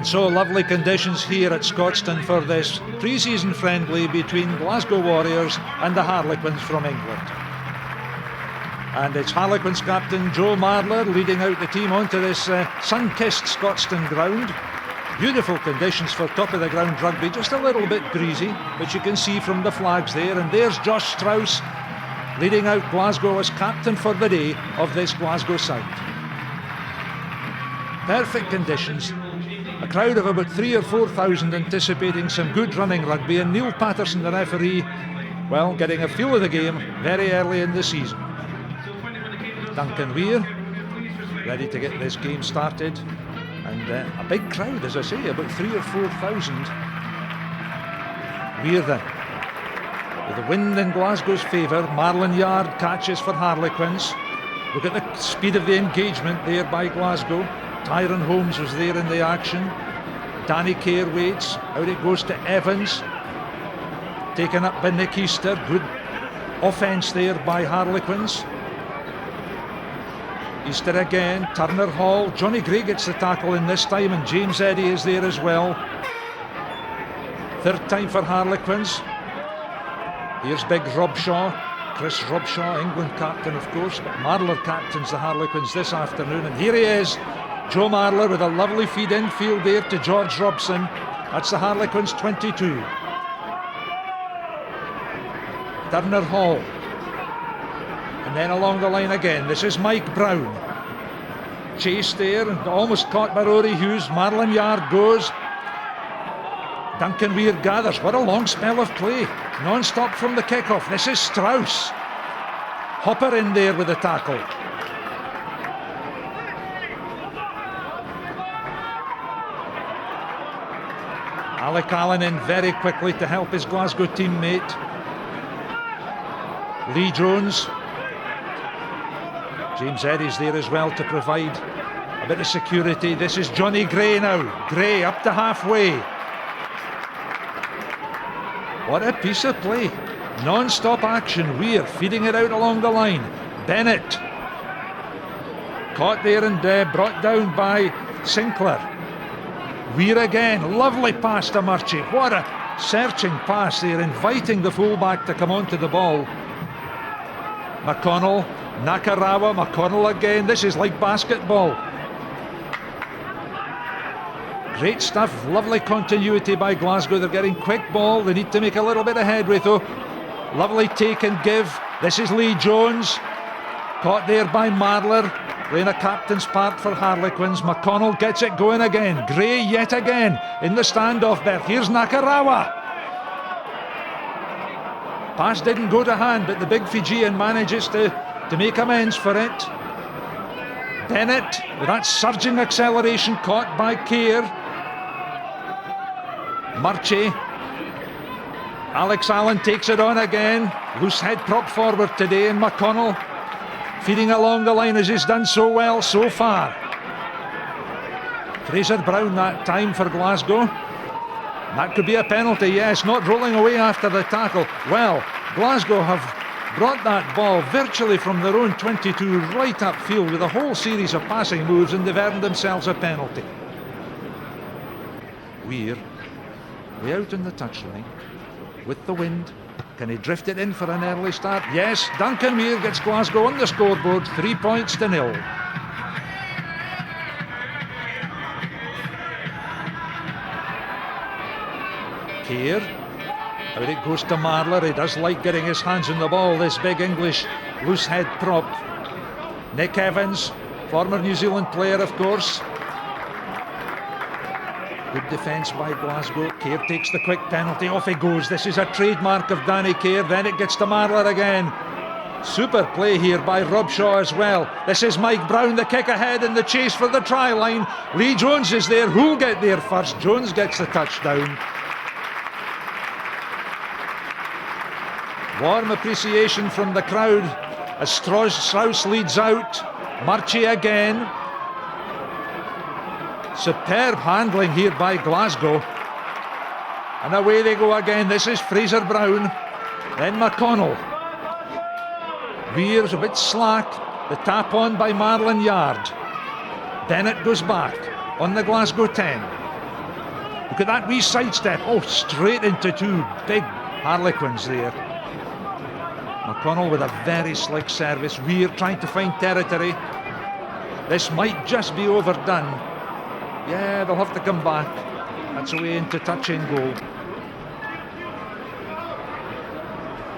And so lovely conditions here at Scotstoun for this pre-season friendly between Glasgow Warriors and the Harlequins from England. And it's Harlequins captain Joe Marler leading out the team onto this sun-kissed Scotstoun ground. Beautiful conditions for top of the ground rugby, just a little bit breezy, but you can see from the flags there. And there's Josh Strauss leading out Glasgow as captain for the day of this Glasgow side. Perfect conditions. A crowd of about 3,000 or 4,000 anticipating some good running rugby, and Neil Patterson, the referee, well, getting a feel of the game very early in the season. Duncan Weir ready to get this game started, and a big crowd, as I say, about 3,000 or 4,000. Weir then, with the wind in Glasgow's favour. Marlon Yard catches for Harlequins. Look at the speed of the engagement there by Glasgow. Tyrone Holmes was there in the action. Danny Kerr waits. Out it goes to Evans. Taken up by Nick Easter. Good offence there by Harlequins. Easter again. Turner Hall. Johnny Gray gets the tackle in this time, and James Eddy is there as well. Third time for Harlequins. Here's big Robshaw. Chris Robshaw, England captain of course, but Marler captains the Harlequins this afternoon, and here he is. Joe Marler with a lovely feed infield there to George Robson. That's the Harlequins 22. Turner Hall. And then along the line again, this is Mike Brown. Chase there, and almost caught by Rory Hughes. Marlon Yard goes. Duncan Weir gathers. What a long spell of play. Non-stop from the kick-off. This is Strauss. Hopper in there with the tackle. Alec Allen in very quickly to help his Glasgow teammate. Lee Jones. James Eddy's there as well to provide a bit of security. This is Johnny Gray now. Gray up to halfway. What a piece of play. Non-stop action. Weir feeding it out along the line. Bennett. Caught there and brought down by Sinclair. Weir again. Lovely pass to Murchie. What a searching pass there, inviting the fullback to come onto the ball. McConnell. Nakarawa. McConnell again. This is like basketball. Great stuff, lovely continuity by Glasgow. They're getting quick ball, they need to make a little bit of headway though. Lovely take and give. This is Lee Jones. Caught there by Marler, playing a captain's part for Harlequins. McConnell gets it going again. Gray yet again in the standoff berth. Here's Nakarawa. Pass didn't go to hand, but the big Fijian manages to make amends for it. Bennett with that surging acceleration, caught by Kerr. Murchie. Alex Allen takes it on again. Loose head prop forward today, and McConnell feeding along the line as he's done so well so far. Fraser Brown that time for Glasgow. That could be a penalty, yes, not rolling away after the tackle. Well, Glasgow have brought that ball virtually from their own 22 right upfield with a whole series of passing moves, and they've earned themselves a penalty. Weir, way out on the touchline, with the wind. Can he drift it in for an early start? Yes, Duncan Weir gets Glasgow on the scoreboard, 3 points to 0. Kerr. Out it goes to Marler. He does like getting his hands on the ball, this big English loose head prop. Nick Evans, former New Zealand player of course. Good defence by Glasgow. Kerr takes the quick penalty. Off he goes. This is a trademark of Danny Kerr. Then it gets to Marler again. Super play here by Robshaw as well. This is Mike Brown, the kick ahead in the chase for the try line. Lee Jones is there. Who'll get there first? Jones gets the touchdown. Warm appreciation from the crowd as Strauss leads out. Murchie again. Superb handling here by Glasgow. And away they go again. This is Fraser Brown. Then McConnell. Weir's a bit slack. The tap on by Marlon Yard. Bennett goes back on the Glasgow 10. Look at that wee sidestep. Oh, straight into two big Harlequins there. McConnell with a very slick service. Weir trying to find territory. This might just be overdone. Yeah, they'll have to come back. That's away into touch and goal.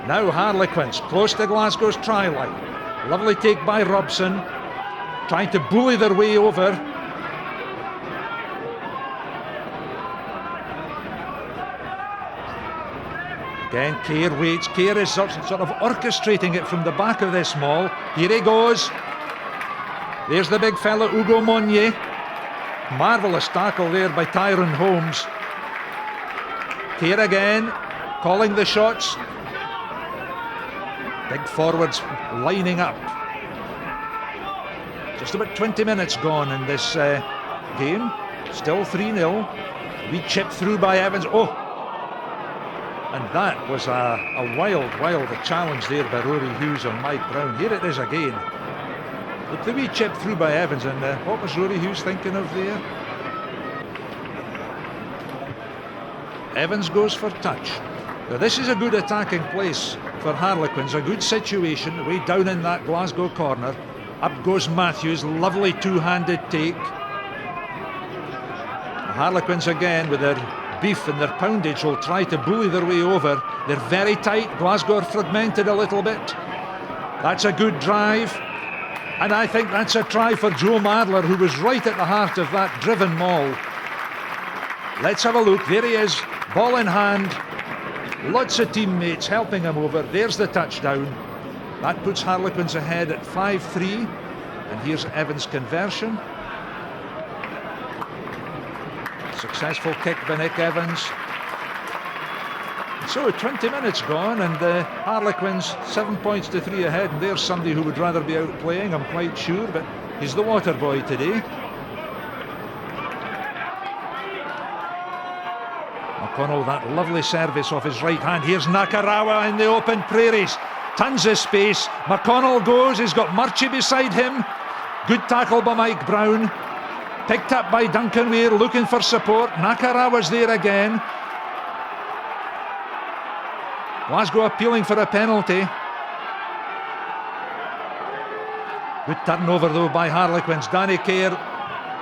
Now Harlequins close to Glasgow's try line. Lovely take by Robson, trying to bully their way over. Again, Kerr waits. Kerr is sort of orchestrating it from the back of this maul. Here he goes. There's the big fella, Hugo Monnier. Marvellous tackle there by Tyrone Holmes. Kerr again, calling the shots. Big forwards lining up. Just about 20 minutes gone in this game. Still 3-0. We chip through by Evans. Oh! And that was a wild challenge there by Rory Hughes on Mike Brown. Here it is again. Look, the wee chip through by Evans, and what was Rory Hughes thinking of there? Evans goes for touch. Now this is a good attacking place for Harlequins, a good situation, way down in that Glasgow corner. Up goes Matthews, lovely two-handed take. The Harlequins again with their beef and their poundage will try to bully their way over. They're very tight. Glasgow are fragmented a little bit. That's a good drive. And I think that's a try for Joe Marler, who was right at the heart of that driven maul. Let's have a look. There he is, ball in hand. Lots of teammates helping him over. There's the touchdown. That puts Harlequins ahead at 5-3. And here's Evans' conversion. Successful kick by Nick Evans. So 20 minutes gone, and the Harlequins 7 points to 3 ahead, and there's somebody who would rather be out playing, I'm quite sure, but he's the water boy today. McConnell, that lovely service off his right hand. Here's Nakarawa in the open prairies. Tons of space. McConnell goes, he's got Murchie beside him. Good tackle by Mike Brown. Picked up by Duncan Weir, looking for support. Nakarawa's there again. Glasgow appealing for a penalty. Good turnover though by Harlequins. Danny Kerr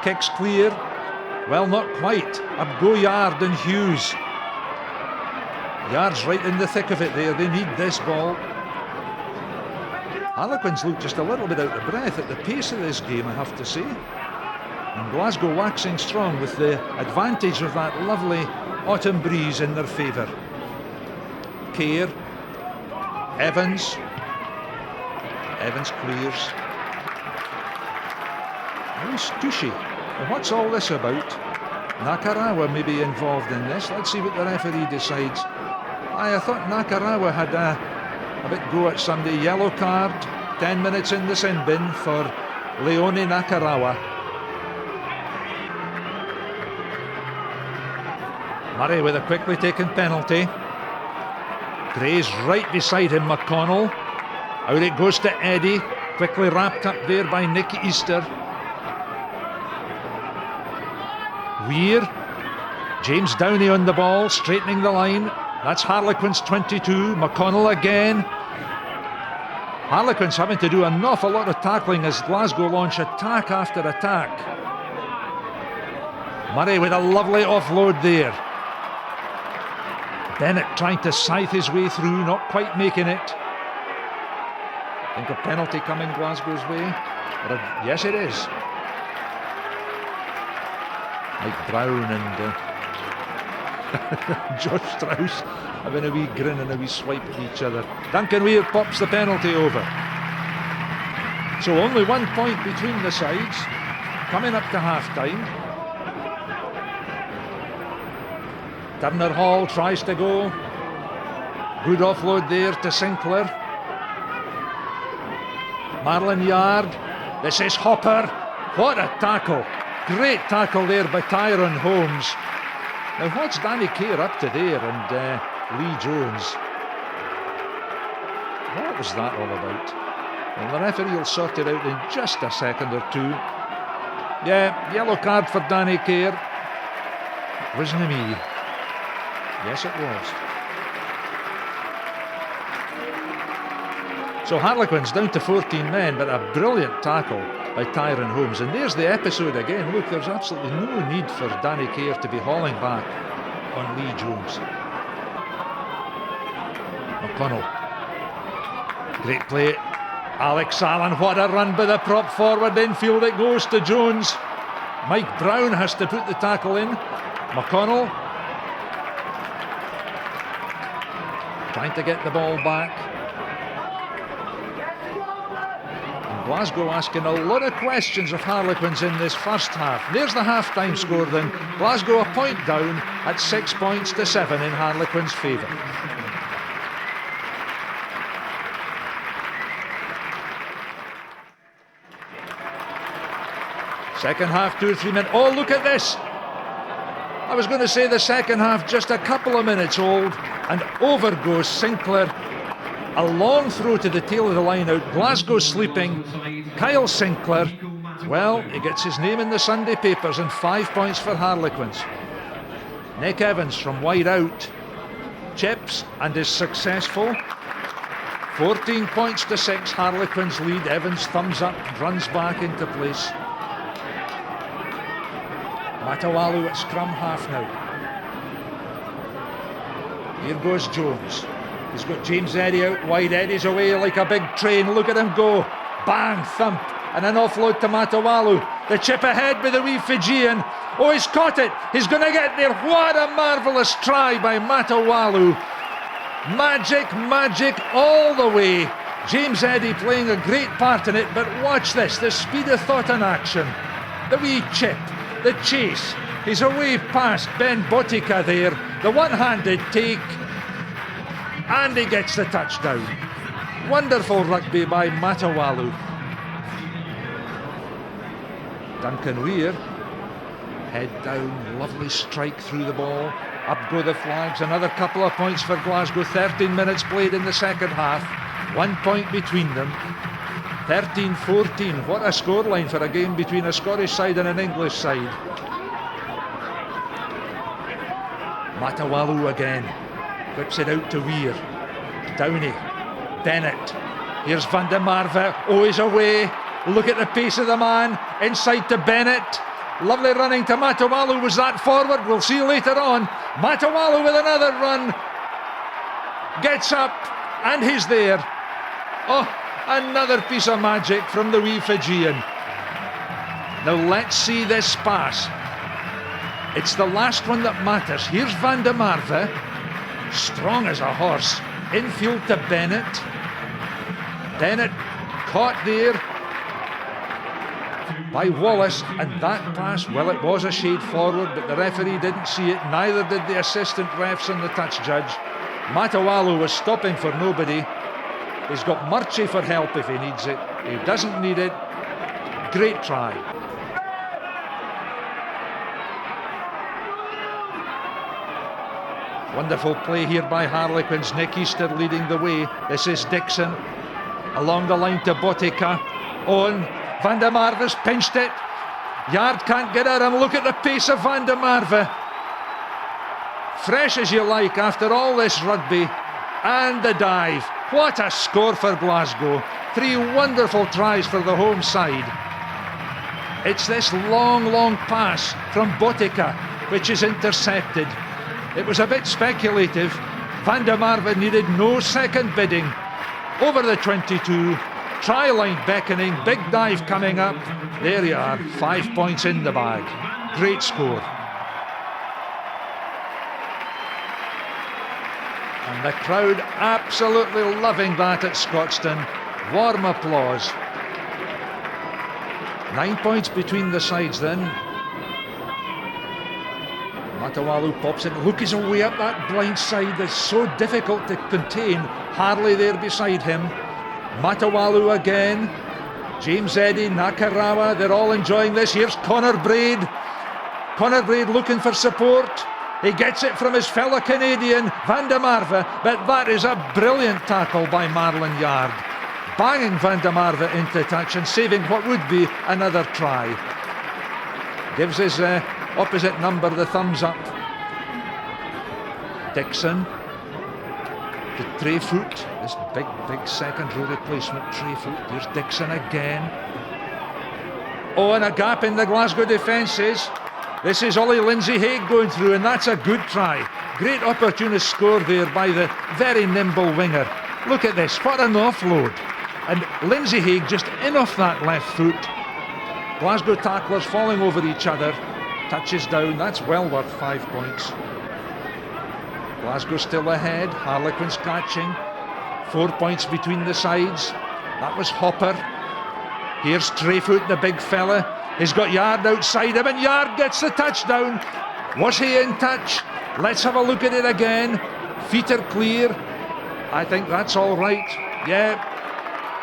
kicks clear. Well, not quite. Up go Yard and Hughes. Yard's right in the thick of it there. They need this ball. Harlequins look just a little bit out of breath at the pace of this game, I have to say. And Glasgow waxing strong with the advantage of that lovely autumn breeze in their favour. Kerr, Evans clears. Who's Tushy? And what's all this about? Nakarawa may be involved in this. Let's see what the referee decides. I thought Nakarawa had a bit go at somebody. Yellow card, 10 minutes in the sin bin for Leone Nakarawa. Murray with a quickly taken penalty. Gray's right beside him, McConnell. Out it goes to Eddie. Quickly wrapped up there by Nick Easter. Weir. James Downey on the ball, straightening the line. That's Harlequins 22. McConnell again. Harlequins having to do an awful lot of tackling as Glasgow launch attack after attack. Murray with a lovely offload there. Bennett trying to scythe his way through, not quite making it. Think a penalty coming Glasgow's way? Yes, it is. Mike Brown and Josh Strauss having a wee grin and a wee swipe at each other. Duncan Weir pops the penalty over. So only 1 point between the sides. Coming up to half-time. Turner Hall tries to go. Good offload there to Sinclair. Marlon Yard. This is Hopper. What a tackle. Great tackle there by Tyrone Holmes. Now what's Danny Kerr up to there and Lee Jones? What was that all about? Well, the referee will sort it out in just a second or two. Yeah, yellow card for Danny Kerr. Wasn't me. Yes, it was. So Harlequins down to 14 men, but a brilliant tackle by Tyrone Holmes. And there's the episode again. Look, there's absolutely no need for Danny Kerr to be hauling back on Lee Jones. McConnell. Great play. Alex Allen, what a run by the prop forward infield. It goes to Jones. Mike Brown has to put the tackle in. McConnell trying to get the ball back. And Glasgow asking a lot of questions of Harlequins in this first half. There's the half-time score then. Glasgow a point down at 6 points to 7 in Harlequins' favour. Second half, 2 or 3 minutes. Oh, look at this. I was going to say the second half just a couple of minutes old, and over goes Sinclair. A long throw to the tail of the line out. Glasgow sleeping. Kyle Sinclair, well, he gets his name in the Sunday papers, and 5 points for Harlequins. Nick Evans from wide out chips and is successful. 14 points to 6, Harlequins lead. Evans thumbs up, runs back into place. Matawalu at scrum half now. Here goes Jones. He's got James Eddy out wide. Eddy's away like a big train. Look at him go. Bang, thump. And an offload to Matawalu. The chip ahead by the wee Fijian. Oh, he's caught it. He's going to get there. What a marvellous try by Matawalu. Magic, magic all the way. James Eddy playing a great part in it. But watch this. The speed of thought in action. The wee chip. The chase. He's away past Ben Botica there. The one-handed take. And he gets the touchdown. Wonderful rugby by Matawalu. Duncan Weir. Head down. Lovely strike through the ball. Up go the flags. Another couple of points for Glasgow. 13 minutes played in the second half. 1 point between them. 13-14, what a scoreline for a game between a Scottish side and an English side. Matawalu again, whips it out to Weir. Downey, Bennett, here's Van der Marve, oh he's away, look at the pace of the man, inside to Bennett. Lovely running to Matawalu, was that forward? We'll see later on. Matawalu with another run, gets up, and he's there. Oh, another piece of magic from the wee Fijian. Now let's see this pass. It's the last one that matters. Here's Van der Marve, strong as a horse. Infield to Bennett. Bennett caught there by Wallace, and that pass, well, it was a shade forward, but the referee didn't see it. Neither did the assistant refs and the touch judge. Matawalu was stopping for nobody. He's got Murchie for help if he needs it. He doesn't need it. Great try. Wonderful play here by Harlequins. Nick Easter leading the way. This is Dixon. Along the line to Botica. On. Van der Marve's pinched it. Yard can't get at him. Look at the pace of Van der Marve. Fresh as you like after all this rugby. And the dive. What a score for Glasgow. 3 wonderful tries for the home side. It's this long pass from Botica which is intercepted. It was a bit speculative. Van der Marve needed no second bidding. Over the 22. Try line beckoning. Big dive coming up. There you are. 5 points in the bag. Great score. And the crowd absolutely loving that at Scotstoun. Warm applause. 9 points between the sides then. Matawalu pops it. Look, he's away up that blind side. That's so difficult to contain. Harley there beside him. Matawalu again. James Eddy, Nakarawa, they're all enjoying this. Here's Connor Braid. Connor Braid looking for support. He gets it from his fellow Canadian, Van der Marve, but that is a brilliant tackle by Marlon Yard. Banging Van der Marve into touch and saving what would be another try. Gives his opposite number the thumbs up. Dixon to Trayfoot, this big second row replacement. Trayfoot, there's Dixon again. Oh, and a gap in the Glasgow defences. This is Ollie Lindsay-Haig going through, and that's a good try. Great opportunist score there by the very nimble winger. Look at this, what an offload. And Lindsay-Haig just in off that left foot. Glasgow tacklers falling over each other. Touches down, that's well worth 5 points. Glasgow still ahead, Harlequins catching. 4 points between the sides. That was Hopper. Here's Trayfoot, the big fella. He's got Yard outside him, and Yard gets the touchdown. Was he in touch? Let's have a look at it again. Feet are clear. I think that's all right. Yeah.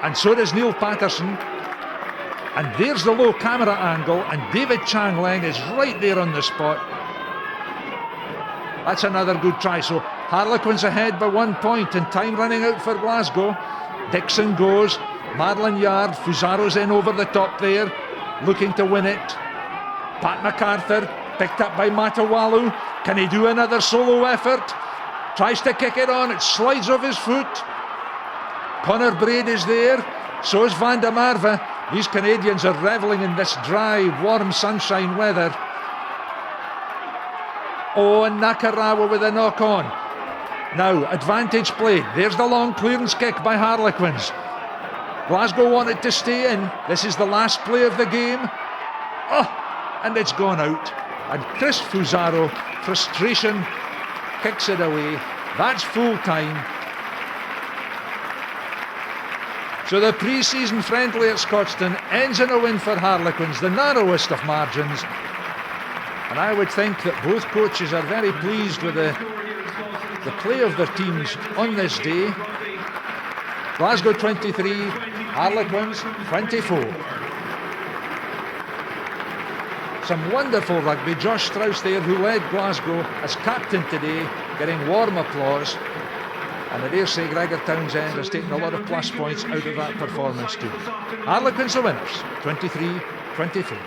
And so does Neil Patterson. And there's the low camera angle, and David Changleng is right there on the spot. That's another good try. So Harlequins ahead by 1 point, and time running out for Glasgow. Dixon goes. Marlon Yard. Fuzaro's in over the top there, looking to win it. Pat MacArthur, picked up by Matawalu. Can he do another solo effort? Tries to kick it on, it slides off his foot. Connor Braid is there, so is Van der Marve. These Canadians are revelling in this dry, warm sunshine weather. Oh, and Nakarawa with a knock on. Now, advantage play. There's the long clearance kick by Harlequins. Glasgow wanted to stay in. This is the last play of the game. Oh, and it's gone out. And Chris Fusaro, frustration, kicks it away. That's full time. So the pre-season friendly at Scotstoun ends in a win for Harlequins, the narrowest of margins. And I would think that both coaches are very pleased with the play of their teams on this day. Glasgow 23, Harlequins 24. Some wonderful rugby. Josh Strauss there, who led Glasgow as captain today, getting warm applause. And I dare say Gregor Townsend has taken a lot of plus points out of that performance too. Harlequins the winners, 23-24.